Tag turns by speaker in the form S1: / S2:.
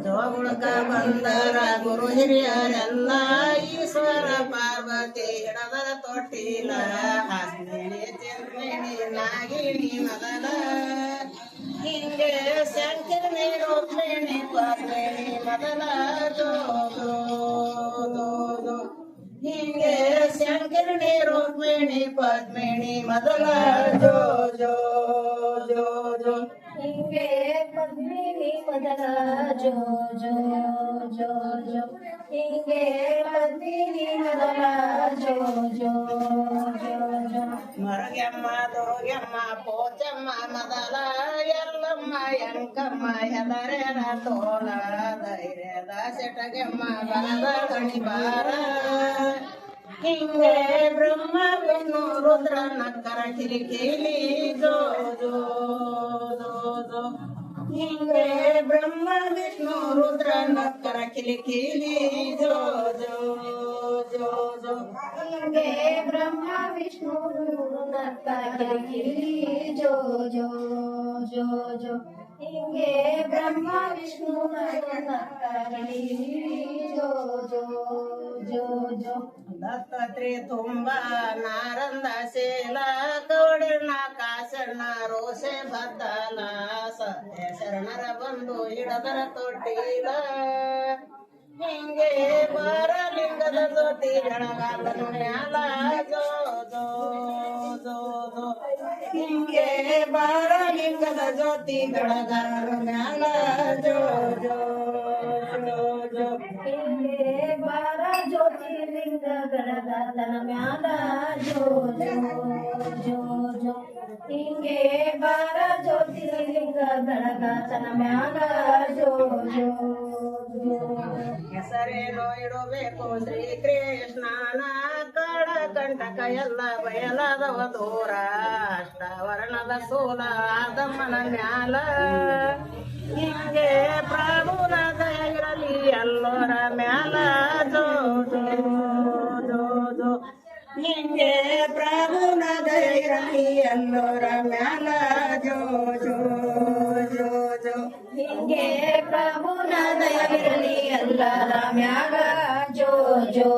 S1: ಜೋಗುಳಕ ಬಂದರ ಗುರು ಹಿರಿಯರೆಲ್ಲ ಈಶ್ವರ ಪಾರ್ವತಿ ಹಿಡದ ತೊಟ್ಟಿಲ ಹಸ್ಮಿಣಿ ಚಿರ್ಮಿಣಿ ನಾಗಿಣಿ ಮೊದಲ ಹಿಂಗೆ ಶಂಕರನಿ ರುಕ್ಮಿಣಿ ಪದ್ಮಿಣಿ ಮೊದಲ ಜೋ ಜೋ ಜೋ ಜೋ ಹಿಂಗೆ ಶಂಕರನಿ ರುಕ್ಮಿಣಿ ಪದ್ಮಿಣಿ ಮೊದಲ ಜೋ ಜೋ ಜೋ ಜೋ
S2: ಹಿಂಗೆ ಪದ್ಮಿನಿ ಮೊದಲ ಜೋ ಜೋ ಜೋ ಜೋ ಹಿಂಗೆ ಪದ್ಮಿನಿ ಮೊದಲ ಜೋ ಜೋ ಜೋ ಜೋ
S1: ಮರಗೆಮ್ಮ ದೋಗೆಮ್ಮ ಪೋಚಮ್ಮ ಮೊದಲ ಎಲ್ಲಮ್ಮ ಎಂಕಮ್ಮ ಹೆದರೆರ ತೋಳ ಧೈರ್ಯದ ಸೆಟಗೆಮ್ಮ ಬರದ ಕಣಿಬಾರ ಹಿಂಗೆ ಬ್ರಹ್ಮ ವಿಷ್ಣು ರುದ್ರ ನಕ್ಕರ ಕಿರಿಕಿಲಿ ಜೋ ಜೋ ಜೋ ಜೋ ಹಿಂಗೆ ಬ್ರಹ್ಮ ವಿಷ್ಣು ರುದ್ರ ನಕ್ಕರ ಕಿರಿಕಿಲಿ ಜೋ ಜೋ ಜೋ ಜೋ
S2: ಹಿಂಗೆ ಬ್ರಹ್ಮ ವಿಷ್ಣು ನಕ್ಕ ಕಿರಿಕಿರಿ ಜೋ ಜೋ ಜೋ ಜೋ ಹಿಂಗೆ ಬ್ರಹ್ಮ ವಿಷ್ಣು ನಕ್ಕ ಕಿರಿಕಿರಿ ಜೋ ಜೋ ಜೋ ಜೋ
S1: ದತ್ತಾತ್ರಿ ತುಂಬ ನಾರಂದ ಶೀಲ ಕೌಡಿನ ಕಾಸಣ್ಣ ರೋಸೆ ಬದ್ದಲ ಸತ್ಯ ಶರಣರ ಬಂದು ಹಿಡದರ ತೊಟ್ಟಿಲ ಹಿಂಗೆ ಬಾರಲಿಂಗದ ಜೊತೆ ಬೆಳಗಾದನು ಮ್ಯಾಲ ಜೋ ಜೋ ಜೋ ಜೋ ಹಿಂಗೆ ಬಾರಲಿಂಗದ ಜ್ಯೋತಿ ಬೆಳಗಾದನು ಮ್ಯಾಲ ಜೋ ಜೋ ಜೋ ಜೋ
S2: ಹಿಂಗೆ ಬಾರ ಜ್ಯೋತಿರ್ಲಿಂಗ ಬೆಳಗಾದನ ಮ್ಯಾಲ ಜೋ ಜೋ ಜೋ ಜೋ ಹಿಂಗೆ ಬಾರ ಜ್ಯೋತಿರ್ಲಿಂಗ ಬೆಳಗಾದನ ಮ್ಯಾಲ ಜೋ ಜೋ ಜೋ
S1: ಹೆಸರೇನೋ ಇಡಬೇಕು ಶ್ರೀ ಕೃಷ್ಣನ ಕಡ ಕಂಟಕ ಎಲ್ಲ ಬಯಲಾದವ ದೂರ ಅಷ್ಟವರ್ಣದ ಸೂಲ ಆದಮ್ಮನ ಮ್ಯಾಲ ಹಿಂಗೆ ಪ್ರಭುನ ದಯ ಇರಲಿ ಎಲ್ಲೋರ ಮ್ಯಾಲ ಜೋ ಜೋ ಜೋ ಜೋ ಹಿಂಗೆ ಪ್ರಭುನ ದಯ ಇರಲಿ ಎಲ್ಲೋರ ಮ್ಯಾಲ ಜೋ ಜೋ ಜೋ ಜೋ
S2: ಹಿಂಗೆ ಪ್ರಭುನ ದಯವಿರಲಿ ಎಲ್ಲರ ಮ್ಯಾಗ ಜೋ ಜೋ